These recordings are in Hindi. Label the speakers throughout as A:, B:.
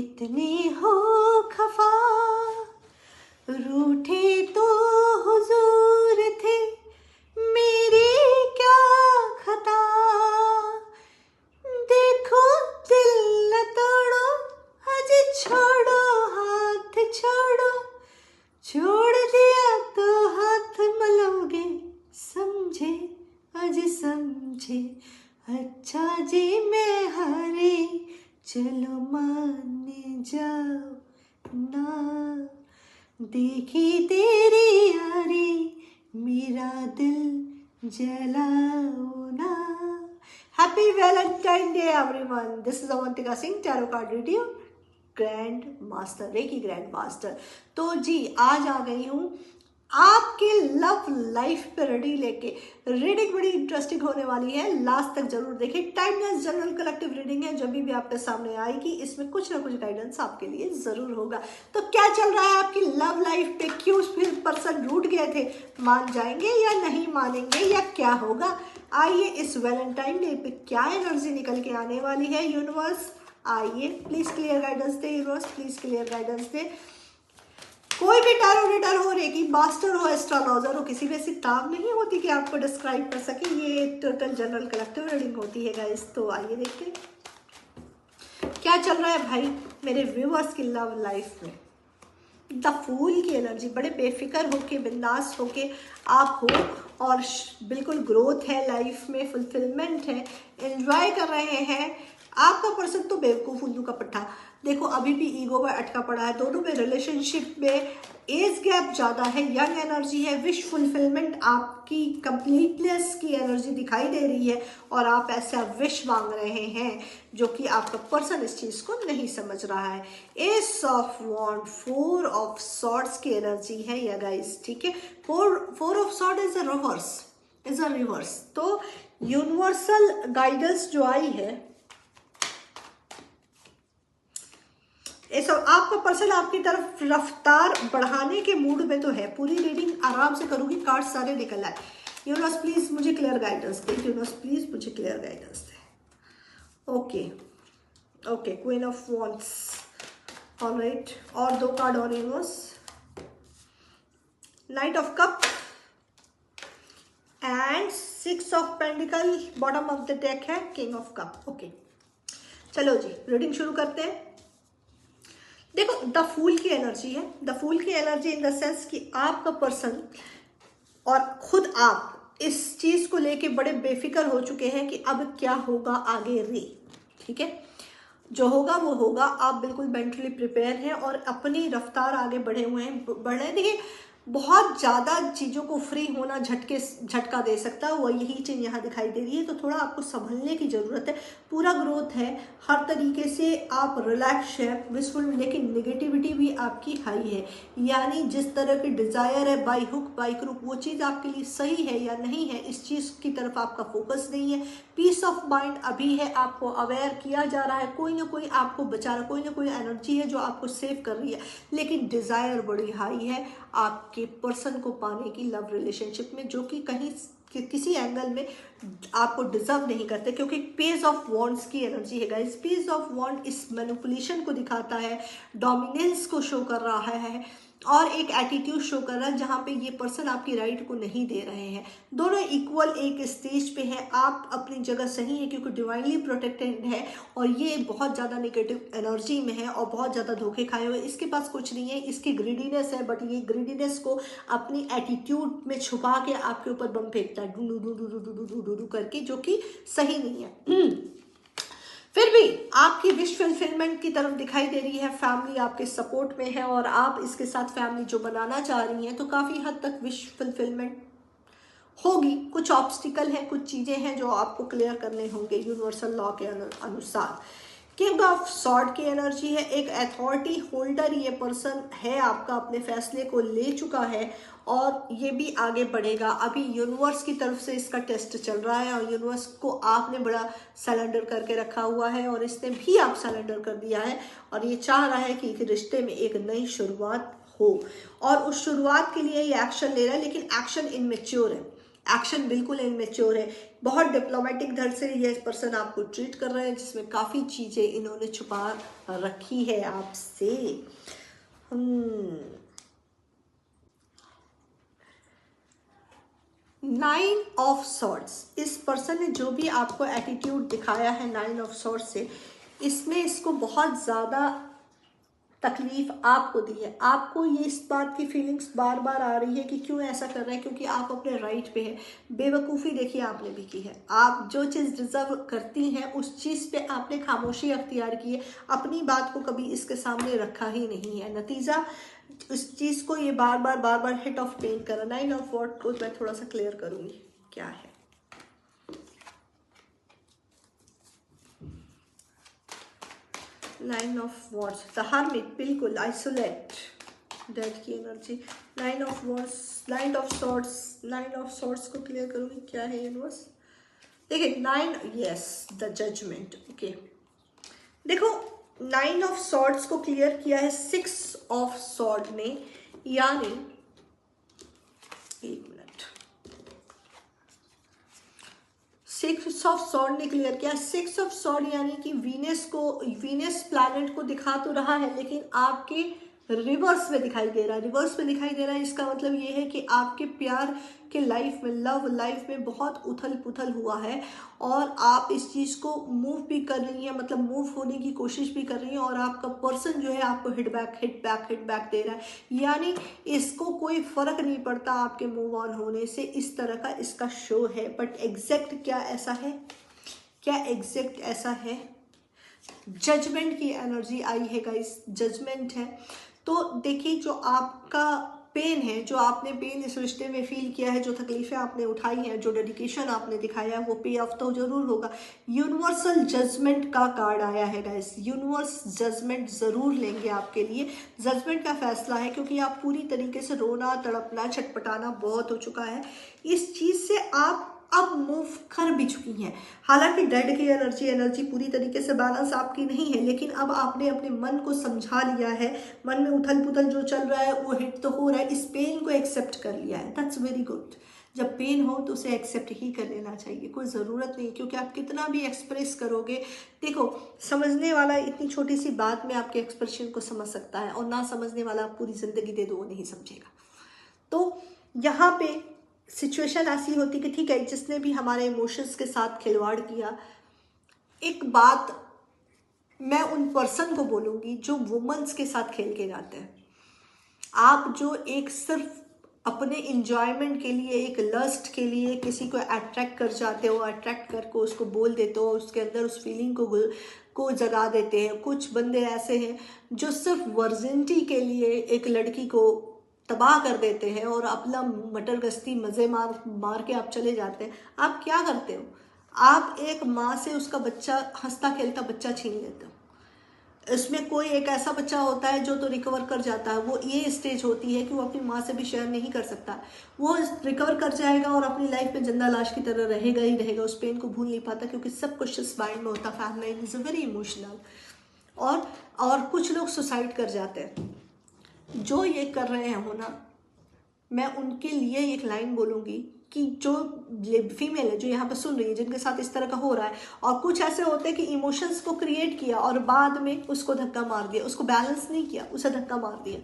A: कितने हो खफा, रूठे तो हुजूर थे, मेरी क्या खता। देखो दिल न तोड़ो, अजी छोड़ो हाथ छोड़ो, छोड़ दिया तो हाथ मलोगे, समझे अजी समझे। अच्छा जी मैं हारे, चलो मान जाओ ना, देखी तेरी यारी, मेरा दिल जलाओ ना। Happy Valentine day everyone. This is Avantika Singh, tarot card reading grand master, reiki grand master. तो जी आज आ गई हूँ आपके लव लाइफ पे रेडी लेके। रीडिंग बड़ी इंटरेस्टिंग होने वाली है, लास्ट तक जरूर देखें। टाइमलेस जनरल कलेक्टिव रीडिंग है, जब भी आपके सामने आएगी इसमें कुछ ना कुछ गाइडेंस आपके लिए जरूर होगा। तो क्या चल रहा है आपकी लव लाइफ पे, क्यों फिर पर्सन रूठ गए थे, मान जाएंगे या नहीं मानेंगे या क्या होगा। आइए इस वैलेंटाइन डे पे क्या एनर्जी निकल के आने वाली है यूनिवर्स। आइए प्लीज क्लियर गाइडेंस दे यूनिवर्स, प्लीज क्लियर गाइडेंस दे। कोई भी टैरो रीडर हो, रेकी मास्टर हो, एस्ट्रोलॉजर हो, किसी भी ऐसी ताब नहीं होती कि आपको डिस्क्राइब कर सके। ये टोटल जनरल कलेक्टिव रीडिंग होती है गाइस। तो आइए देखते हैं क्या चल रहा है भाई मेरे व्यूअर्स की लव लाइफ में। द फूल की एनर्जी, बड़े बेफिक्र होके बिंदास होके आप हो और बिल्कुल ग्रोथ है लाइफ में, फुलफिलमेंट है, एंजॉय कर रहे हैं। आपका पर्सन तो बेवकूफ़ उल्लू का पट्टा, देखो अभी भी ईगो पर अटका पड़ा है। दोनों में रिलेशनशिप में एज गैप ज़्यादा है, यंग एनर्जी है, विश फुलफिलमेंट, आपकी कंप्लीटनेस की एनर्जी दिखाई दे रही है और आप ऐसा विश मांग रहे हैं जो कि आपका पर्सन इस चीज़ को नहीं समझ रहा है। Ace of wand, four of swords की एनर्जी है या गाइस, ठीक है। Four of sword is a reverse. तो यूनिवर्सल गाइडेंस जो आई है, आपका पर्सन आपकी तरफ रफ्तार बढ़ाने के मूड में तो है। पूरी रीडिंग आराम से करूंगी, कार्ड सारे निकल आए। यूनिवर्स प्लीज मुझे क्लियर गाइडेंस दे, यूनिवर्स प्लीज मुझे क्लियर गाइडेंस दे। Okay queen of wands, alright, और दो कार्ड और universe. Knight of cup and six of pentacle, bottom of the deck है किंग ऑफ कप। ओके चलो जी रीडिंग शुरू करते हैं। देखो द फूल की एनर्जी है, द फूल की एनर्जी इन द सेंस कि आपका पर्सन और खुद आप इस चीज को लेके बड़े बेफिक्र हो चुके हैं कि अब क्या होगा आगे रे, ठीक है। जो होगा वो होगा, आप बिल्कुल मेंटली प्रिपेयर हैं और अपनी रफ्तार आगे बढ़े हुए हैं। बढ़े देखिए, बहुत ज़्यादा चीज़ों को फ्री होना झटका दे सकता है, वो यही चीज़ यहाँ दिखाई दे रही है। तो थोड़ा आपको संभलने की ज़रूरत है। पूरा ग्रोथ है, हर तरीके से आप रिलैक्स है, विशफुल, लेकिन नेगेटिविटी भी आपकी हाई है। यानी जिस तरह की डिज़ायर है बाई हुक बाई क्रुक, वो चीज़ आपके लिए सही है या नहीं है, इस चीज़ की तरफ आपका फोकस नहीं है। पीस ऑफ माइंड अभी है, आपको अवेयर किया जा रहा है, कोई ना कोई आपको बचा रहा, कोई ना कोई एनर्जी है जो आपको सेव कर रही है। लेकिन डिज़ायर बड़ी हाई है आपके पर्सन को पाने की लव रिलेशनशिप में, जो कि कहीं किसी एंगल में आपको डिजर्व नहीं करते, क्योंकि पेज ऑफ वॉन्ड्स की एनर्जी है गाइस। पेज ऑफ वॉन्ड इस मैनिपुलेशन को दिखाता है, डोमिनेंस को शो कर रहा है और एक एटीट्यूड शो कर रहा है जहाँ पे ये पर्सन आपकी राइट को नहीं दे रहे हैं। दोनों इक्वल एक स्टेज पे हैं, आप अपनी जगह सही है क्योंकि डिवाइनली प्रोटेक्टेड है और ये बहुत ज़्यादा नेगेटिव एनर्जी में है और बहुत ज़्यादा धोखे खाए हुए। इसके पास कुछ नहीं है, इसकी ग्रीडीनेस है, बट ये ग्रीडीनेस को अपनी एटीट्यूड में छुपा के आपके ऊपर बम फेंकता है, do do do do do do do do करके, जो कि सही नहीं है। फिर भी आपकी विश फुलफिलमेंट की तरफ दिखाई दे रही है। फैमिली आपके सपोर्ट में है और आप इसके साथ फैमिली जो बनाना चाह रही हैं, तो काफ़ी हद तक विश फुलफिलमेंट होगी। कुछ ऑब्स्टिकल हैं, कुछ चीज़ें हैं जो आपको क्लियर करने होंगे यूनिवर्सल लॉ के अनुसार। किंग ऑफ सॉर्ड की एनर्जी है, एक अथॉरिटी होल्डर ये पर्सन है आपका, अपने फैसले को ले चुका है और ये भी आगे बढ़ेगा। अभी यूनिवर्स की तरफ से इसका टेस्ट चल रहा है और यूनिवर्स को आपने बड़ा सरेंडर करके रखा हुआ है और इसने भी आप सरेंडर कर दिया है और ये चाह रहा है कि रिश्ते में एक नई शुरुआत हो और उस शुरुआत के लिए ये एक्शन ले रहा है, लेकिन एक्शन इनमेच्योर है। एक्शन बिल्कुल इनमेच्योर है, बहुत डिप्लोमेटिक ढंग से ये पर्सन आपको ट्रीट कर रहे हैं, जिसमें काफ़ी चीज़ें इन्होंने छुपा रखी है आपसे। 9 ऑफ सॉर्ड्स, इस पर्सन ने जो भी आपको एटीट्यूड दिखाया है 9 ऑफ सॉर्ड्स से, इसमें इसको बहुत ज़्यादा तकलीफ आपको दी है। आपको ये इस बात की फीलिंग्स बार बार आ रही है कि क्यों ऐसा कर रहे हैं, क्योंकि आप अपने राइट पे हैं। बेवकूफ़ी देखिए आपने भी की है, आप जो चीज़ डिज़र्व करती हैं उस चीज़ पे आपने खामोशी अख्तियार की है, अपनी बात को कभी इसके सामने रखा ही नहीं है। नतीजा उस चीज़ को ये बार बार हिट ऑफ पेन करा। 9 ऑफ वॉट को मैं थोड़ा सा क्लियर करूँगी क्या है। 9 ऑफ वॉर्ड्स, द हर्मिट, बिल्कुल आइसोलेट, डेड की energy. 9 of wards, 9 of swords, 9 of swords को क्लियर करूँगी क्या है यूनिवर्स। देखिए 9, यस, द जजमेंट। ओके, देखो 9 ऑफ सॉर्ड्स को क्लियर किया है 6 ऑफ सॉर्ड ने, यानी एक मिनट, 6 ऑफ सॉर्ड ने क्लियर किया। 6 ऑफ सॉर्ड यानी कि वीनस प्लैनेट को दिखा तो रहा है, लेकिन आपके रिवर्स में दिखाई दे रहा है, रिवर्स में दिखाई दे रहा है। इसका मतलब ये है कि आपके प्यार के लाइफ में, लव लाइफ में बहुत उथल पुथल हुआ है, और आप इस चीज़ को मूव भी कर रही हैं, मतलब मूव होने की कोशिश भी कर रही हैं, और आपका पर्सन जो है आपको हिट बैक दे रहा है। यानी इसको कोई फ़र्क नहीं पड़ता आपके मूव ऑन होने से, इस तरह का इसका शो है। बट एग्जैक्ट क्या ऐसा है, क्या एग्जैक्ट ऐसा है? जजमेंट की एनर्जी आई है गाइस, जजमेंट है। तो देखिए जो आपका पेन है, जो आपने पेन इस रिश्ते में फील किया है, जो तकलीफें आपने उठाई हैं, जो डेडिकेशन आपने दिखाया है, वो पे ऑफ तो जरूर होगा। यूनिवर्सल जजमेंट का कार्ड आया है गाइस, यूनिवर्स जजमेंट ज़रूर लेंगे आपके लिए, जजमेंट का फैसला है, क्योंकि आप पूरी तरीके से रोना तड़पना छटपटाना बहुत हो चुका है। इस चीज़ से आप अब मूव कर भी चुकी हैं। हालांकि डेड की एनर्जी पूरी तरीके से बैलेंस आपकी नहीं है, लेकिन अब आपने अपने मन को समझा लिया है, मन में उथल पुथल जो चल रहा है वो हिट तो हो रहा है, इस पेन को एक्सेप्ट कर लिया है। That's very good. जब पेन हो तो उसे एक्सेप्ट ही कर लेना चाहिए, कोई ज़रूरत नहीं, क्योंकि आप कितना भी एक्सप्रेस करोगे, देखो समझने वाला इतनी छोटी सी बात में आपके एक्सप्रेशन को समझ सकता है, और ना समझने वाला आप पूरी ज़िंदगी दे दो वो नहीं समझेगा। तो यहाँ पे सिचुएशन ऐसी होती कि ठीक है, जिसने भी हमारे इमोशंस के साथ खिलवाड़ किया, एक बात मैं उन पर्सन को बोलूँगी जो वुमेन्स के साथ खेल के जाते हैं। आप जो एक सिर्फ अपने इंजॉयमेंट के लिए, एक लस्ट के लिए किसी को अट्रैक्ट कर जाते हो, अट्रैक्ट करके उसको बोल देते हो, उसके अंदर उस फीलिंग को जगा देते हैं। कुछ बंदे ऐसे हैं जो सिर्फ वर्जिनिटी के लिए एक लड़की को तबाह कर देते हैं, और अपना मटर गश्ती मज़े मार के आप चले जाते हैं। आप क्या करते हो? आप एक माँ से उसका बच्चा, हंसता खेलता बच्चा छीन लेते हो। इसमें कोई एक ऐसा बच्चा होता है जो तो रिकवर कर जाता है, वो ये स्टेज होती है कि वो अपनी माँ से भी शेयर नहीं कर सकता, वो रिकवर कर जाएगा और अपनी लाइफ में जिंदा लाश की तरह रहेगा ही रहेगा, उस पेन को भूल नहीं पाता, क्योंकि सब कुछ इस माइंड में होता। Family is very emotional. और कुछ लोग सुसाइड कर जाते हैं। जो ये कर रहे हैं हो ना, मैं उनके लिए एक लाइन बोलूँगी कि जो फीमेल है जो यहाँ पे सुन रही है, जिनके साथ इस तरह का हो रहा है, और कुछ ऐसे होते हैं कि इमोशंस को क्रिएट किया और बाद में उसको धक्का मार दिया, उसको बैलेंस नहीं किया, उसे धक्का मार दिया।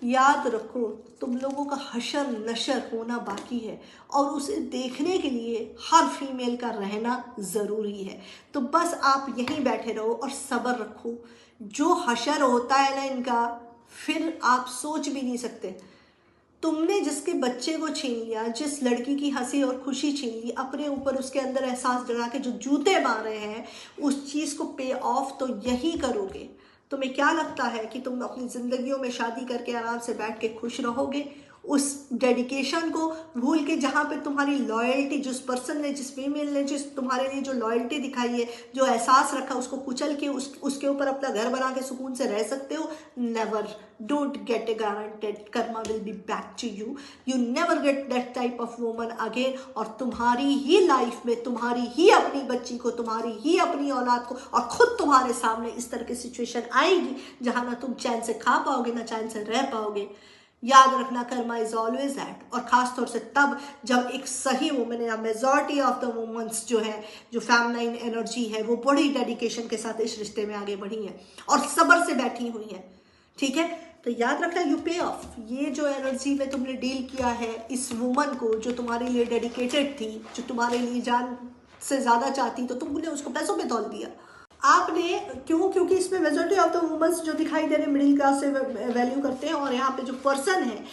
A: याद रखो, तुम लोगों का हशर नशर होना बाकी है, और उसे देखने के लिए हर फीमेल का रहना ज़रूरी है। तो बस आप यहीं बैठे रहो और सब्र रखो। जो हशर होता है ना इनका, फिर आप सोच भी नहीं सकते। तुमने जिसके बच्चे को छीन लिया, जिस लड़की की हंसी और खुशी छीन ली, अपने ऊपर उसके अंदर एहसास जगा के जो जूते मारे हैं, उस चीज़ को पे ऑफ तो यही करोगे। तुम्हें क्या लगता है कि तुम अपनी ज़िंदगियों में शादी करके आराम से बैठ के खुश रहोगे? उस डेडिकेशन को भूल के, जहाँ पे तुम्हारी लॉयल्टी, जिस पर्सन ने, जिस फीमेल ने जिस तुम्हारे लिए जो लॉयल्टी दिखाई है, जो एहसास रखा, उसको कुचल के उसके ऊपर अपना घर बना के सुकून से रह सकते हो? Never. Don't get a guaranteed karma will be back to you. You never get that type of woman again. और तुम्हारी ही लाइफ में तुम्हारी ही अपनी बच्ची को, तुम्हारी ही अपनी औलाद को, और खुद तुम्हारे सामने इस तरह की सिचुएशन आएगी जहाँ ना तुम चैन से खा पाओगे, ना चैन से रह पाओगे। याद रखना, कर्मा इज ऑलवेज दैट। और खास तौर से तब जब एक सही वुमन या मेजॉरिटी ऑफ द वुमेन्स जो है, जो फेमिनाइन एनर्जी है, वो बड़ी डेडिकेशन के साथ इस रिश्ते में आगे बढ़ी है और सब्र से बैठी हुई है, ठीक है। तो याद रखना, यू पे ऑफ। ये जो एनर्जी में तुमने डील किया है इस वुमन को जो तुम्हारे लिए डेडिकेटेड थी, जो तुम्हारे लिए जान से ज़्यादा चाहती, तो तुमने उसको पैसों में तौल दिया आपने। क्यों? क्योंकि इसमें मेजॉरिटी ऑफ द वुमेन्स जो दिखाई दे रहे हैं मिडिल क्लास से वैल्यू करते हैं, और यहाँ पे जो पर्सन है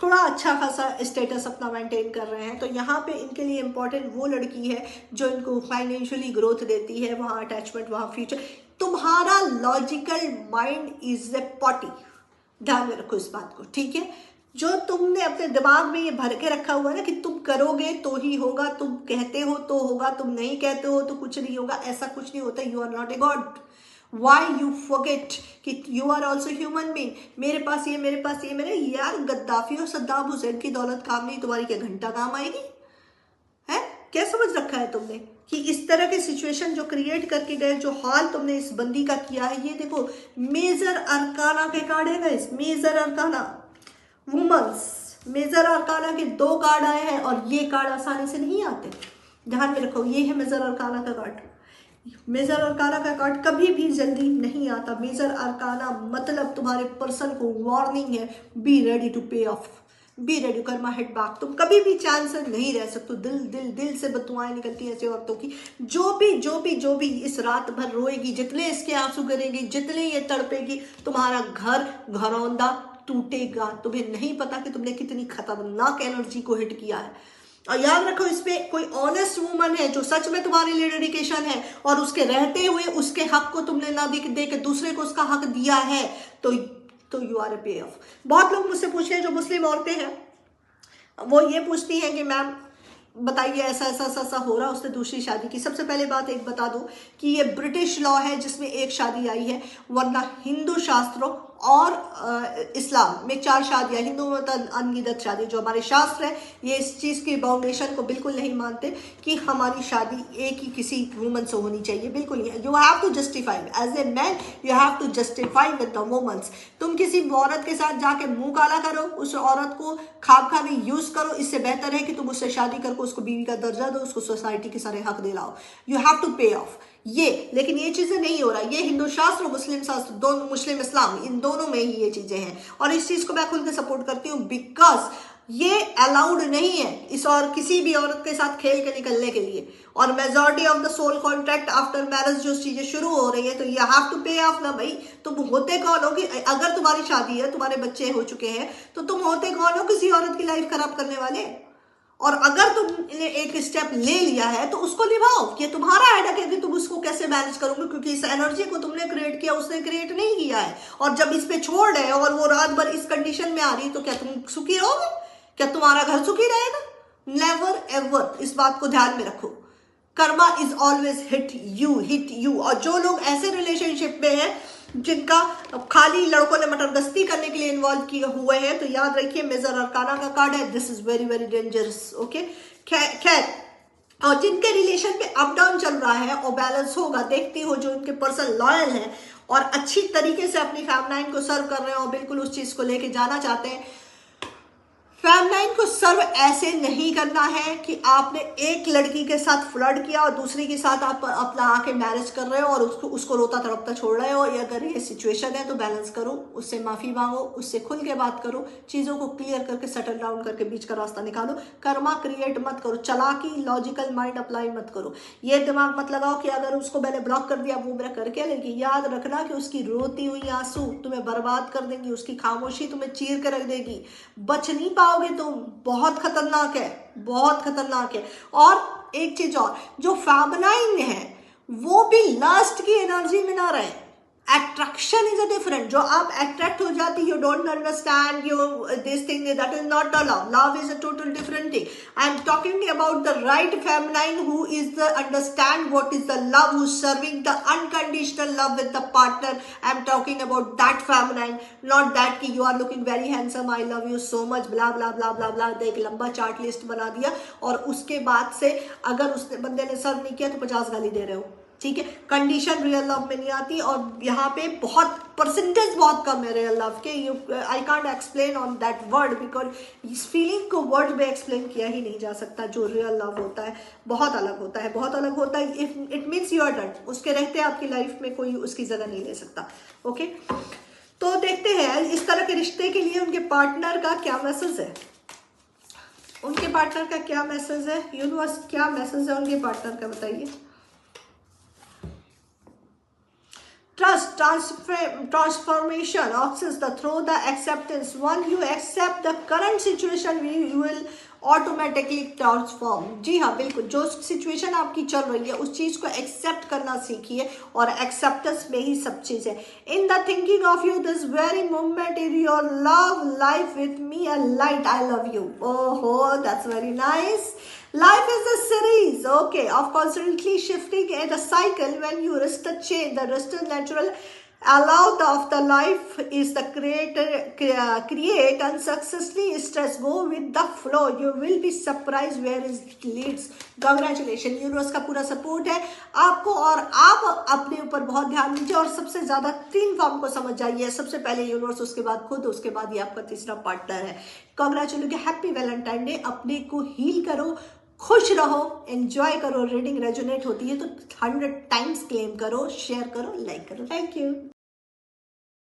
A: थोड़ा अच्छा खासा स्टेटस अपना मेंटेन कर रहे हैं। तो यहाँ पे इनके लिए इंपॉर्टेंट वो लड़की है जो इनको फाइनेंशियली ग्रोथ देती है, वहाँ अटैचमेंट, वहाँ फ्यूचर। तुम्हारा logical mind is a potty, ध्यान में रखो इस बात को, ठीक है। जो तुमने अपने दिमाग में ये भर के रखा हुआ है ना कि तुम करोगे तो ही होगा, तुम कहते हो तो होगा, तुम नहीं कहते हो तो कुछ नहीं होगा, ऐसा कुछ नहीं होता। You are not a god. Why you forget कि you are also human being. मेरे पास ये, मेरे पास ये, मेरे यार गद्दाफी और सद्दाम हुसैन की दौलत काम नहीं, तुम्हारी क्या घंटा काम आएगी? है क्या समझ रखा है तुमने कि इस तरह के सिचुएशन जो क्रिएट करके गए, जो हाल तुमने इस बंदी का किया है? ये देखो मेजर अरकाना के कार्ड है guys, major arcana womens, major arcana के 2 कार्ड आए हैं और ये कार्ड आसानी से नहीं आते, ध्यान में रखो। ये है मेजर अरकाना का कार्ड। मेजर अरकाना का कार्ड कभी भी जल्दी नहीं आता। मेजर अरकाना मतलब तुम्हारे पर्सन को वार्निंग है, be ready to pay of, be ready, Karma head back. तुम कभी भी चांस से नहीं रह सकते। दिल दिल दिल से बददुआएं निकलती हैं ऐसे औरतों की। जो भी इस रात भर रोएगी, जितने इसके आंसू गिरेंगे, जितने ये तड़पेगी, तुम्हारा घर घरौंदा टूटेगा। तुम्हें नहीं पता कि तुमने कितनी खतरनाक एनर्जी को हिट किया है। और याद रखो, इस पे कोई ऑनेस्ट वुमन है जो सच में तुम्हारे लिए डेडिकेशन है और उसके रहते हुए उसके हक को तुमने ना दे के दूसरे को उसका हक दिया है, तो यू आर ए पे ऑफ। बहुत लोग मुझसे पूछ रहे हैं, जो मुस्लिम औरतें हैं वो ये पूछती हैं कि मैम बताइए ऐसा ऐसा ऐसा ऐसा हो रहा, उसने दूसरी शादी की। सबसे पहले बात एक बता दूं कि ये ब्रिटिश लॉ है जिसमें एक शादी आई है, वरना हिंदू शास्त्रों और इस्लाम में 4 शादियां, हिंदू में तो अनगिनत शादी। जो हमारे शास्त्र है ये इस चीज़ की बाउंडेशन को बिल्कुल नहीं मानते कि हमारी शादी एक ही किसी वुमन से होनी चाहिए, बिल्कुल नहीं। You have to justify as a man, you have to justify with the womens. तुम किसी औरत के साथ जाके मुंह काला करो, उस औरत को खाब खाने यूज करो, इससे बेहतर है कि तुम उससे शादी करके उसको बीवी का दर्जा दो, उसको सोसाइटी के सारे हक दिलाओ। You have to pay of ये। लेकिन ये चीजें नहीं हो रहा। ये हिंदू शास्त्र, मुस्लिम शास्त्र, दोनों, मुस्लिम इस्लाम, इन दोनों में ही ये चीजें हैं। और इस चीज को मैं खुल के सपोर्ट करती हूँ, बिकॉज ये अलाउड नहीं है इस और किसी भी औरत के साथ खेल के निकलने के लिए। और majority of the soul contract after marriage जो चीजें शुरू हो रही है, तो you have to pay off ना भाई। तुम होते कौन हो कि अगर तुम्हारी शादी है, तुम्हारे बच्चे हो चुके हैं, तो तुम होते कौन हो किसी औरत की लाइफ खराब करने वाले? और अगर तुमने एक स्टेप ले लिया है तो उसको निभाओ। ये तुम्हारा हेडेक है कि तुम उसको कैसे मैनेज करोगे, क्योंकि इस एनर्जी को तुमने क्रिएट किया, उसने क्रिएट नहीं किया है। और जब इस पे छोड़ रहे हो और वो रात भर इस कंडीशन में आ रही, तो क्या तुम सुखी रहोगे? क्या तुम्हारा घर सुखी रहेगा? Never ever. इस बात को ध्यान में रखो। Karma is always hit you. और जो लोग ऐसे रिलेशनशिप में हैं जिनका खाली लड़कों ने मटरगस्ती करने के लिए इन्वॉल्व किए हुए हैं, तो याद रखिए मेजर अरकाना का कार्ड है, this is very very dangerous. Okay, खैर, और जिनके रिलेशन में अप डाउन चल रहा है और बैलेंस होगा, देखती हो जो उनके पर्सन लॉयल हैं और अच्छी तरीके से अपनी फेमिनाइन को सर्व कर रहे हैं और बिल्कुल उस चीज को लेके जाना चाहते हैं। फेमिनाइन को सर्व ऐसे नहीं करना है कि आपने एक लड़की के साथ फ्लर्ट किया और दूसरी के साथ आप अपना आके मैरिज कर रहे हो और उसको रोता तड़पता छोड़ रहे हो। अगर ये सिचुएशन है तो बैलेंस करो, उससे माफी मांगो, उससे खुल के बात करो, चीजों को क्लियर करके सेटल डाउन करके बीच का रास्ता निकालो। कर्मा क्रिएट मत करो, चालाकी, लॉजिकल माइंड अप्लाई मत करो। ये दिमाग मत लगाओ कि अगर उसको मैंने ब्लॉक कर दिया वो मेरा करके लेगी। याद रखना कि उसकी रोती हुई आंसू तुम्हें बर्बाद कर देंगी, उसकी खामोशी तुम्हें चीर के रख देगी, बच नहीं पाओगे तुम। बहुत खतरनाक है, बहुत खतरनाक है। और एक चीज और, जो फेमिनाइन है वो भी लस्ट की एनर्जी में ना रहे। Attraction is a different. जो आप अट्रैक्ट हो जाती, you don't understand you this thing, that is not a love. Love is a total different thing. I am talking about the right feminine who is the understand what is the love, who serving the unconditional love with the partner. I am talking about that feminine, not that कि you are looking very handsome, I love you so much, ब्ला ब्ला ब्ला ब्ला ब्ला, एक लंबा चार्ट लिस्ट बना दिया और उसके बाद से अगर उसने बंदे ने सर्व नहीं किया तो 50 गाली दे रहे हो। ठीक है। कंडीशन रियल लव में नहीं आती, और यहाँ पे बहुत परसेंटेज बहुत कम है रियल लव के। You I can't explain on that word because इस फीलिंग को वर्ड में एक्सप्लेन किया ही नहीं जा सकता। जो रियल लव होता है बहुत अलग होता है, बहुत अलग होता है। It means you are done, उसके रहते आपकी लाइफ में कोई उसकी जगह नहीं ले सकता। ओके, तो देखते हैं इस तरह के रिश्ते के लिए उनके पार्टनर का क्या मैसेज है। उनके पार्टनर का क्या मैसेज है, यूनिवर्स क्या मैसेज है उनके पार्टनर का, बताइए। Trust, transformation, access the through the acceptance. When you accept the current situation, you will automatically transform. जी हाँ, बिल्कुल, जो सिचुएशन आपकी चल रही है उस चीज को एक्सेप्ट करना सीखिए, और एक्सेप्टेंस में ही सब चीज है। In the thinking of you, this very moment in your love life with me, a light, I love you. Oh, that's very nice. Life is a series, okay, of constantly shifting in a cycle. When you rest the change, the rest is natural. Allow the life is the create and successfully stress. Go with the flow. You will be surprised where it leads. Congratulations, universe का पूरा सपोर्ट है आपको, और आप अपने ऊपर बहुत ध्यान दीजिए, और सबसे ज्यादा 3 फॉर्म को समझ जाइए। सबसे पहले यूनिवर्स, उसके बाद खुद, उसके बाद ये आपका तीसरा पार्टनर है। Congratulation, happy Valentine day. अपने को हील करो, खुश रहो, एंजॉय करो। रीडिंग रेजोनेट होती है तो 100 टाइम्स क्लेम करो, शेयर करो, लाइक करो। Thank you.